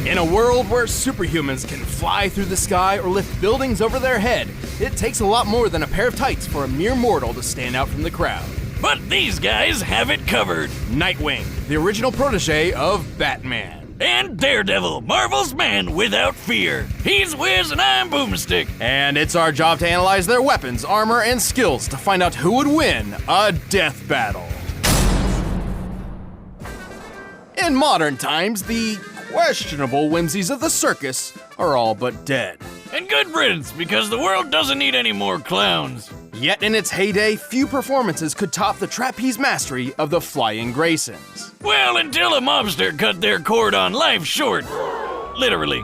In a world where superhumans can fly through the sky or lift buildings over their head, it takes a lot more than a pair of tights for a mere mortal to stand out from the crowd. But these guys have it covered. Nightwing, the original protege of Batman. And Daredevil, Marvel's man without fear. He's Wiz and I'm Boomstick. And it's our job to analyze their weapons, armor, and skills to find out who would win a death battle. In modern times, the questionable whimsies of the circus are all but dead. And good riddance, because the world doesn't need any more clowns. Yet in its heyday, few performances could top the trapeze mastery of the Flying Graysons. Well, until a mobster cut their cord on life short. Literally.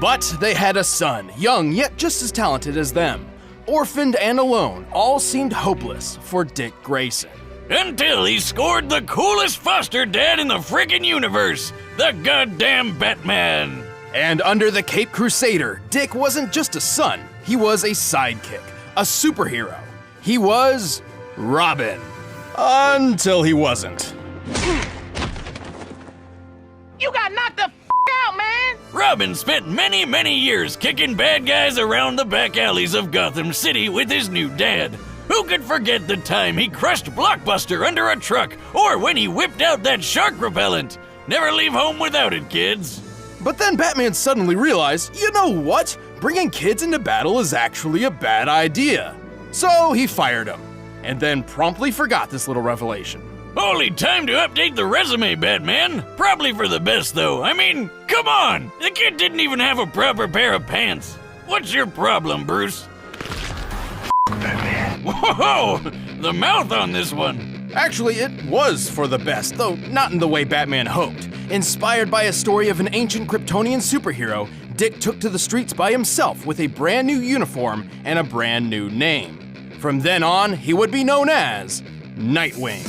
But they had a son, young yet just as talented as them. Orphaned and alone, all seemed hopeless for Dick Grayson. Until he scored the coolest foster dad in the frickin' universe, the goddamn Batman. And under the Cape Crusader, Dick wasn't just a son, he was a sidekick, a superhero. He was Robin. Until he wasn't. You got knocked the out, man! Robin spent many years kicking bad guys around the back alleys of Gotham City with his new dad. Who could forget the time he crushed Blockbuster under a truck, or when he whipped out that shark repellent? Never leave home without it, kids. But then Batman suddenly realized, you know what? Bringing kids into battle is actually a bad idea. So he fired him, and then promptly forgot this little revelation. Holy time to update the resume, Batman. Probably for the best, though. I mean, come on! The kid didn't even have a proper pair of pants. What's your problem, Bruce? Batman. Whoa! The mouth on this one. Actually, it was for the best, though not in the way Batman hoped. Inspired by a story of an ancient Kryptonian superhero, Dick took to the streets by himself with a brand new uniform and a brand new name. From then on, he would be known as Nightwing.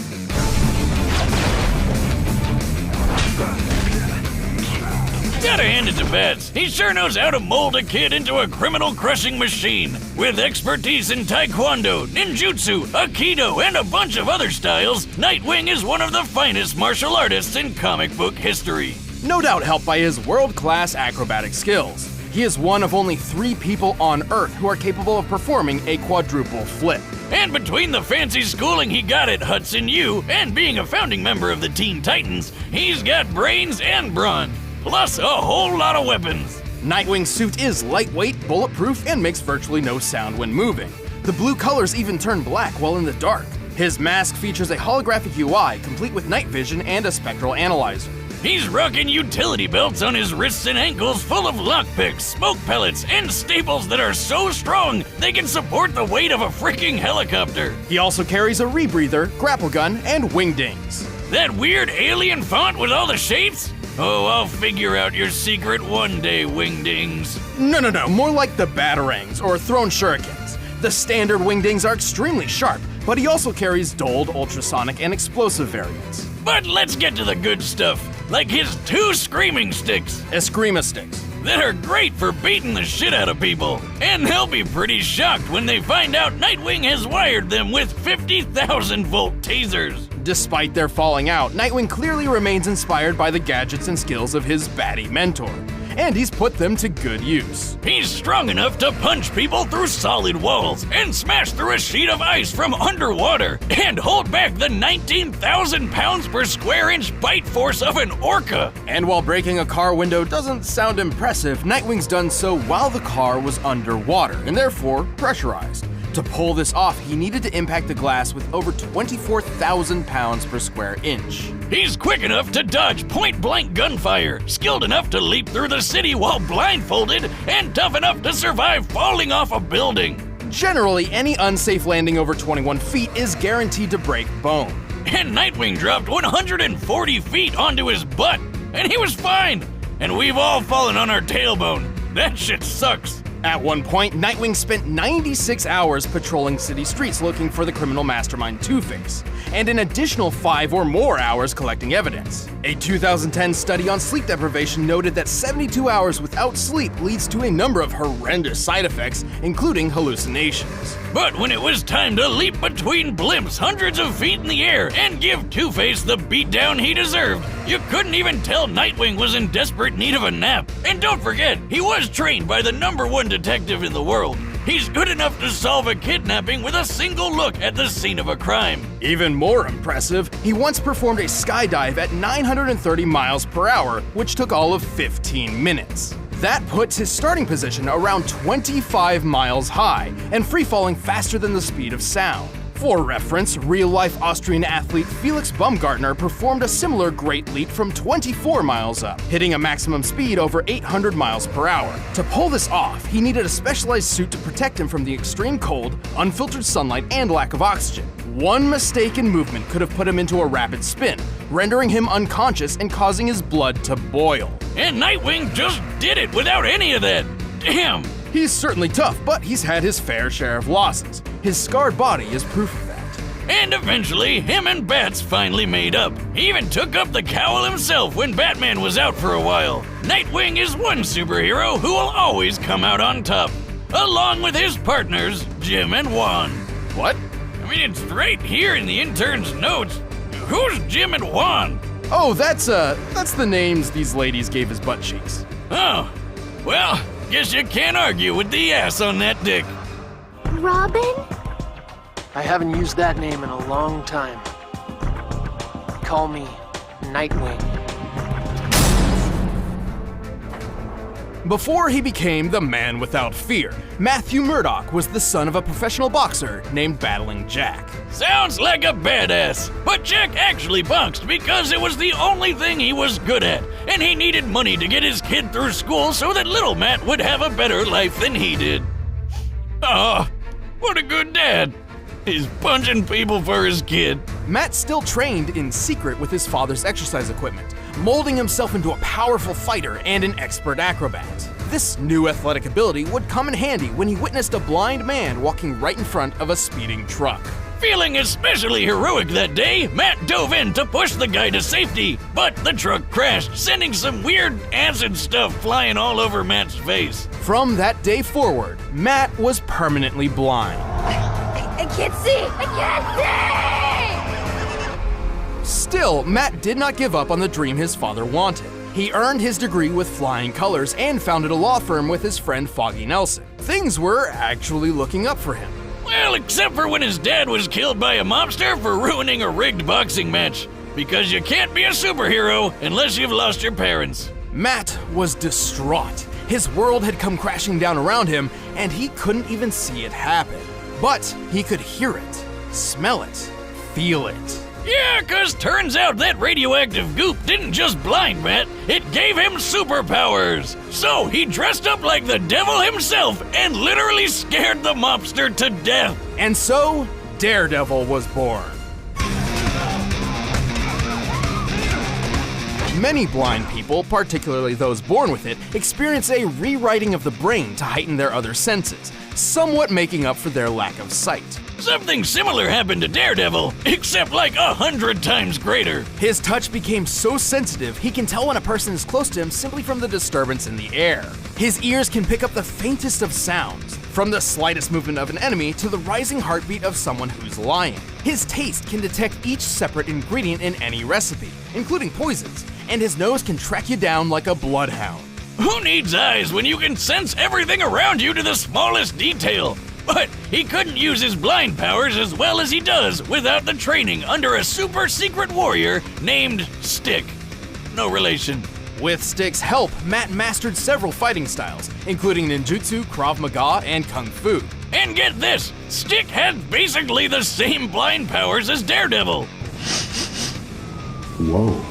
Gotta hand it to Bats. He sure knows how to mold a kid into a criminal-crushing machine. With expertise in taekwondo, ninjutsu, aikido, and a bunch of other styles, Nightwing is one of the finest martial artists in comic book history. No doubt helped by his world-class acrobatic skills. He is one of only 3 people on Earth who are capable of performing a quadruple flip. And between the fancy schooling he got at Hudson U and being a founding member of the Teen Titans, he's got brains and brawn. Plus a whole lot of weapons. Nightwing's suit is lightweight, bulletproof, and makes virtually no sound when moving. The blue colors even turn black while in the dark. His mask features a holographic UI, complete with night vision and a spectral analyzer. He's rocking utility belts on his wrists and ankles full of lockpicks, smoke pellets, and staples that are so strong they can support the weight of a freaking helicopter. He also carries a rebreather, grapple gun, and wingdings. That weird alien font with all the shapes? Oh, I'll figure out your secret one day, Wingdings. No, more like the Batarangs or thrown shurikens. The standard Wingdings are extremely sharp, but he also carries dulled, ultrasonic, and explosive variants. But let's get to the good stuff, like his 2 screaming sticks. Eskrima sticks. That are great for beating the shit out of people. And they'll be pretty shocked when they find out Nightwing has wired them with 50,000-volt tasers. Despite their falling out, Nightwing clearly remains inspired by the gadgets and skills of his baddie mentor, and he's put them to good use. He's strong enough to punch people through solid walls and smash through a sheet of ice from underwater and hold back the 19,000 pounds per square inch bite force of an orca. And while breaking a car window doesn't sound impressive, Nightwing's done so while the car was underwater and therefore pressurized. To pull this off, he needed to impact the glass with over 24,000 pounds per square inch. He's quick enough to dodge point-blank gunfire, skilled enough to leap through the city while blindfolded, and tough enough to survive falling off a building. Generally, any unsafe landing over 21 feet is guaranteed to break bone. And Nightwing dropped 140 feet onto his butt, and he was fine. And we've all fallen on our tailbone. That shit sucks. At one point, Nightwing spent 96 hours patrolling city streets looking for the criminal mastermind Two-Face, and an additional 5 or more hours collecting evidence. A 2010 study on sleep deprivation noted that 72 hours without sleep leads to a number of horrendous side effects, including hallucinations. But when it was time to leap between blimps hundreds of feet in the air and give Two-Face the beatdown he deserved, you couldn't even tell Nightwing was in desperate need of a nap. And don't forget, he was trained by the #1 detective in the world. He's good enough to solve a kidnapping with a single look at the scene of a crime. Even more impressive, he once performed a skydive at 930 miles per hour, which took all of 15 minutes. That puts his starting position around 25 miles high and free-falling faster than the speed of sound. For reference, real-life Austrian athlete Felix Baumgartner performed a similar great leap from 24 miles up, hitting a maximum speed over 800 miles per hour. To pull this off, he needed a specialized suit to protect him from the extreme cold, unfiltered sunlight, and lack of oxygen. One mistaken movement could have put him into a rapid spin, rendering him unconscious and causing his blood to boil. And Nightwing just did it without any of that. Damn! He's certainly tough, but he's had his fair share of losses. His scarred body is proof of that. And eventually, him and Bats finally made up. He even took up the cowl himself when Batman was out for a while. Nightwing is one superhero who will always come out on top, along with his partners, Jim and Juan. What? I mean, it's right here in the intern's notes. Who's Jim and Juan? Oh, that's the names these ladies gave his butt cheeks. Oh, well, guess you can't argue with the ass on that dick. Robin? I haven't used that name in a long time. Call me Nightwing. Before he became the Man Without Fear, Matthew Murdock was the son of a professional boxer named Battling Jack. Sounds like a badass, but Jack actually boxed because it was the only thing he was good at, and he needed money to get his kid through school so that little Matt would have a better life than he did. Oh, what a good dad. He's punching people for his kid. Matt still trained in secret with his father's exercise equipment, molding himself into a powerful fighter and an expert acrobat. This new athletic ability would come in handy when he witnessed a blind man walking right in front of a speeding truck. Feeling especially heroic that day, Matt dove in to push the guy to safety, but the truck crashed, sending some weird acid stuff flying all over Matt's face. From that day forward, Matt was permanently blind. I can't see! I can't see! Still, Matt did not give up on the dream his father wanted. He earned his degree with flying colors and founded a law firm with his friend Foggy Nelson. Things were actually looking up for him. Well, except for when his dad was killed by a mobster for ruining a rigged boxing match. Because you can't be a superhero unless you've lost your parents. Matt was distraught. His world had come crashing down around him, and he couldn't even see it happen. But he could hear it, smell it, feel it. Yeah, 'cause turns out that radioactive goop didn't just blind Matt, it gave him superpowers. So he dressed up like the devil himself and literally scared the mobster to death. And so, Daredevil was born. Many blind people, particularly those born with it, experience a rewriting of the brain to heighten their other senses, somewhat making up for their lack of sight. Something similar happened to Daredevil, except like 100 times greater. His touch became so sensitive, he can tell when a person is close to him simply from the disturbance in the air. His ears can pick up the faintest of sounds, from the slightest movement of an enemy to the rising heartbeat of someone who's lying. His taste can detect each separate ingredient in any recipe, including poisons, and his nose can track you down like a bloodhound. Who needs eyes when you can sense everything around you to the smallest detail? But he couldn't use his blind powers as well as he does without the training under a super secret warrior named Stick. No relation. With Stick's help, Matt mastered several fighting styles, including ninjutsu, Krav Maga, and Kung Fu. And get this, Stick had basically the same blind powers as Daredevil. Whoa.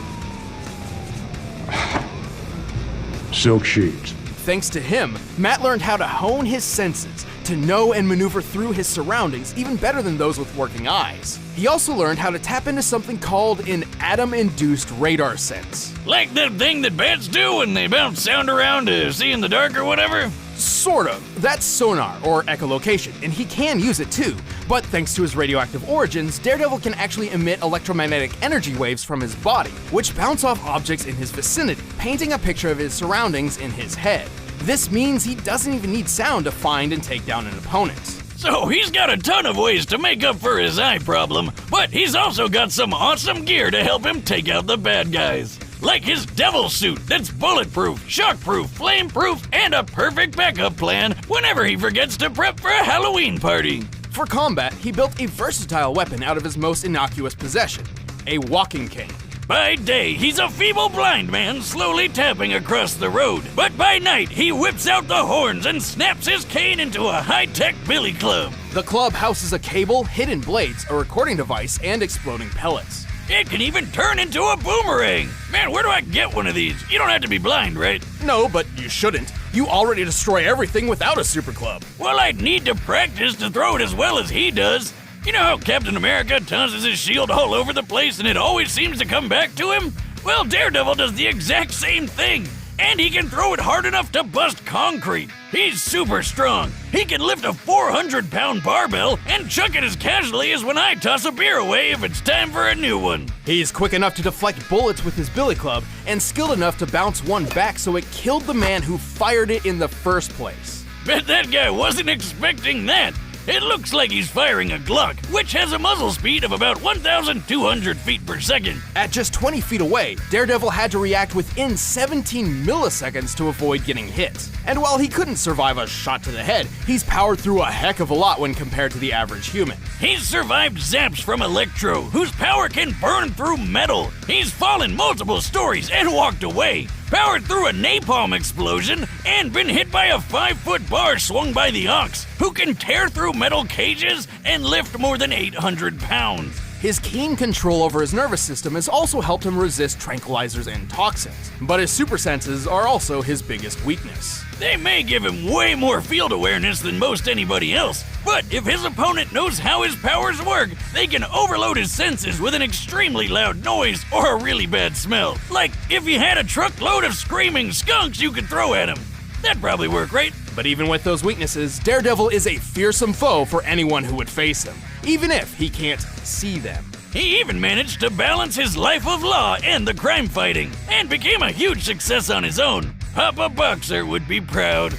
Silk sheets. Thanks to him, Matt learned how to hone his senses, to know and maneuver through his surroundings even better than those with working eyes. He also learned how to tap into something called an atom-induced radar sense. Like that thing that bats do when they bounce sound around to see in the dark or whatever? Sort of. That's sonar, or echolocation, and he can use it too. But thanks to his radioactive origins, Daredevil can actually emit electromagnetic energy waves from his body, which bounce off objects in his vicinity, painting a picture of his surroundings in his head. This means he doesn't even need sound to find and take down an opponent. So he's got a ton of ways to make up for his eye problem, but he's also got some awesome gear to help him take out the bad guys. Like his devil suit that's bulletproof, shockproof, flameproof, and a perfect backup plan whenever he forgets to prep for a Halloween party. For combat, he built a versatile weapon out of his most innocuous possession, a walking cane. By day, he's a feeble blind man slowly tapping across the road. But by night, he whips out the horns and snaps his cane into a high-tech billy club. The club houses a cable, hidden blades, a recording device, and exploding pellets. It can even turn into a boomerang. Man, where do I get one of these? You don't have to be blind, right? No, but you shouldn't. You already destroy everything without a super club. Well, I'd need to practice to throw it as well as he does. You know how Captain America tosses his shield all over the place and it always seems to come back to him? Well, Daredevil does the exact same thing. And he can throw it hard enough to bust concrete. He's super strong. He can lift a 400-pound barbell and chuck it as casually as when I toss a beer away if it's time for a new one. He's quick enough to deflect bullets with his billy club and skilled enough to bounce one back so it killed the man who fired it in the first place. Bet that guy wasn't expecting that. It looks like he's firing a Glock, which has a muzzle speed of about 1,200 feet per second. At just 20 feet away, Daredevil had to react within 17 milliseconds to avoid getting hit. And while he couldn't survive a shot to the head, he's powered through a heck of a lot when compared to the average human. He's survived zaps from Electro, whose power can burn through metal. He's fallen multiple stories and walked away, powered through a napalm explosion, and been hit by a 5-foot bar swung by the Ox, who can tear through metal cages and lift more than 800 pounds. His keen control over his nervous system has also helped him resist tranquilizers and toxins, but his super senses are also his biggest weakness. They may give him way more field awareness than most anybody else, but if his opponent knows how his powers work, they can overload his senses with an extremely loud noise or a really bad smell. Like if you had a truckload of screaming skunks you could throw at him. That'd probably work, right? But even with those weaknesses, Daredevil is a fearsome foe for anyone who would face him, even if he can't see them. He even managed to balance his life of law and the crime fighting, and became a huge success on his own. Papa Boxer would be proud.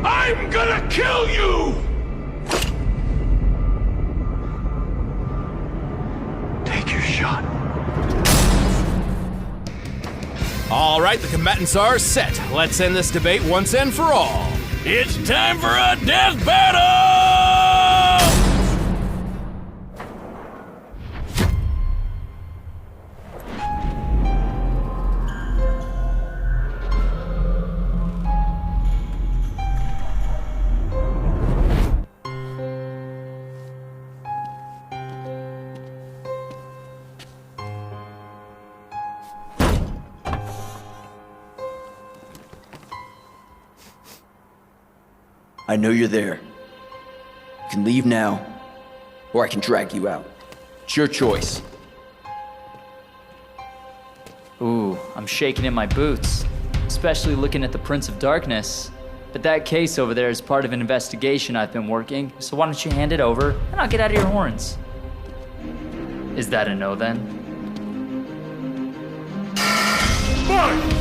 I'm gonna kill you! Take your shot. All right, the combatants are set. Let's end this debate once and for all. It's time for a death battle! I know you're there. You can leave now, or I can drag you out. It's your choice. Ooh, I'm shaking in my boots, especially looking at the Prince of Darkness. But that case over there is part of an investigation I've been working, so why don't you hand it over, and I'll get out of your horns. Is that a no then? Mark!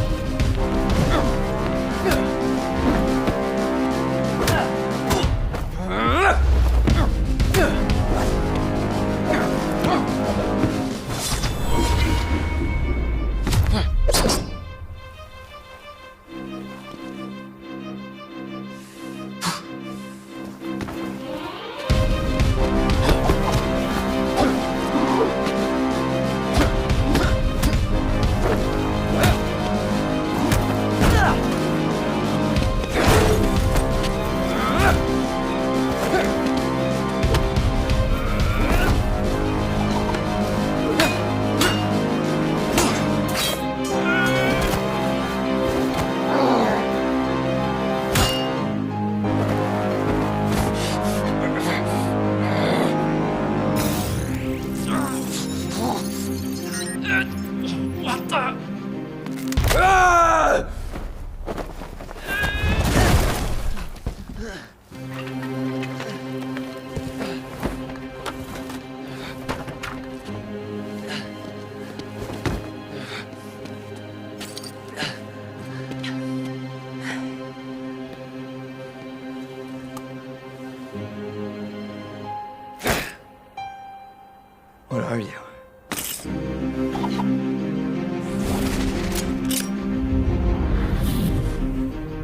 What are you?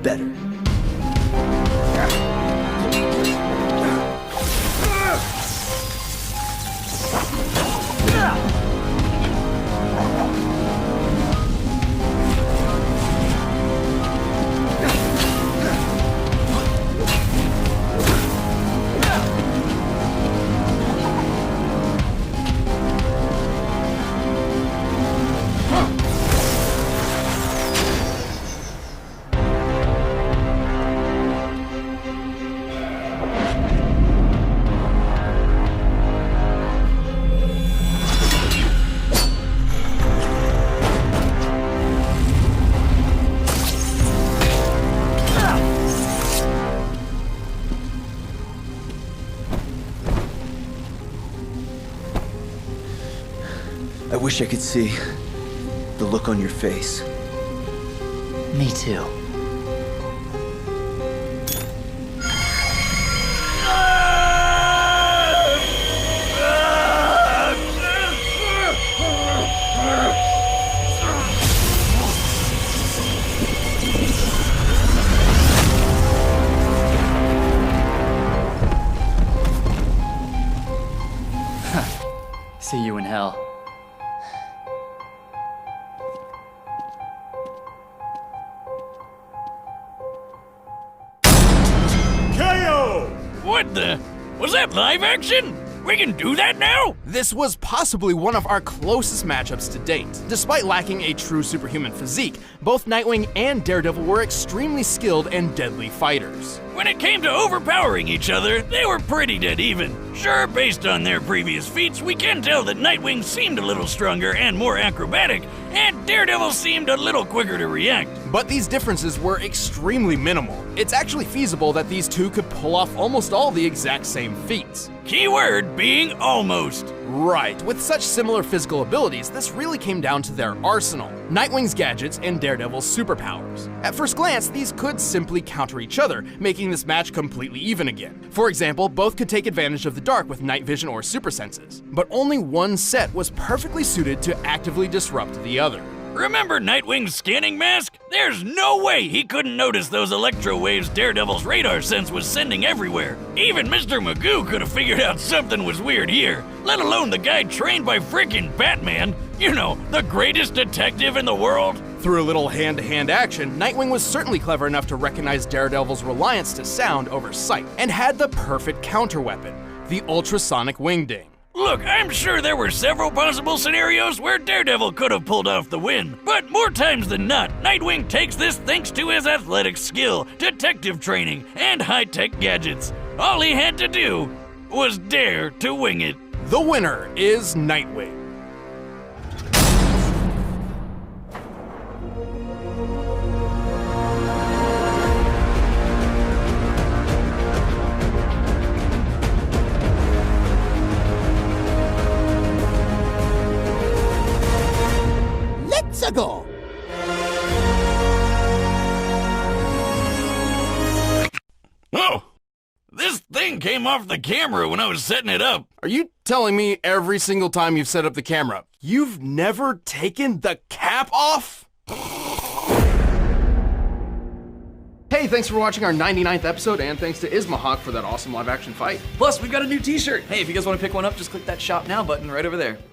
Better. I wish I could see the look on your face. Me too. See you in hell. What the? Was that live action? We can do that now? This was possibly one of our closest matchups to date. Despite lacking a true superhuman physique, both Nightwing and Daredevil were extremely skilled and deadly fighters. When it came to overpowering each other, they were pretty dead even. Sure, based on their previous feats, we can tell that Nightwing seemed a little stronger and more acrobatic, and Daredevil seemed a little quicker to react. But these differences were extremely minimal. It's actually feasible that these two could pull off almost all the exact same feats. Keyword being almost. Right, with such similar physical abilities, this really came down to their arsenal. Nightwing's gadgets and Daredevil's superpowers. At first glance, these could simply counter each other, making this match completely even again. For example, both could take advantage of the dark with night vision or super senses, but only one set was perfectly suited to actively disrupt the other. Remember Nightwing's scanning mask? There's no way he couldn't notice those electro waves Daredevil's radar sense was sending everywhere. Even Mr. Magoo could have figured out something was weird here, let alone the guy trained by frickin' Batman. You know, the greatest detective in the world. Through a little hand-to-hand action, Nightwing was certainly clever enough to recognize Daredevil's reliance to sound over sight, and had the perfect counter-weapon, the ultrasonic wingding. Look, I'm sure there were several possible scenarios where Daredevil could have pulled off the win, but more times than not, Nightwing takes this thanks to his athletic skill, detective training, and high-tech gadgets. All he had to do was dare to wing it. The winner is Nightwing. Let's go. Oh, this thing came off the camera when I was setting it up. Are you telling me every single time you've set up the camera, you've never taken the cap off? Hey, thanks for watching our 99th episode, and thanks to Ismahawk for that awesome live action fight. Plus, we've got a new t-shirt. Hey, if you guys want to pick one up, just click that shop now button right over there.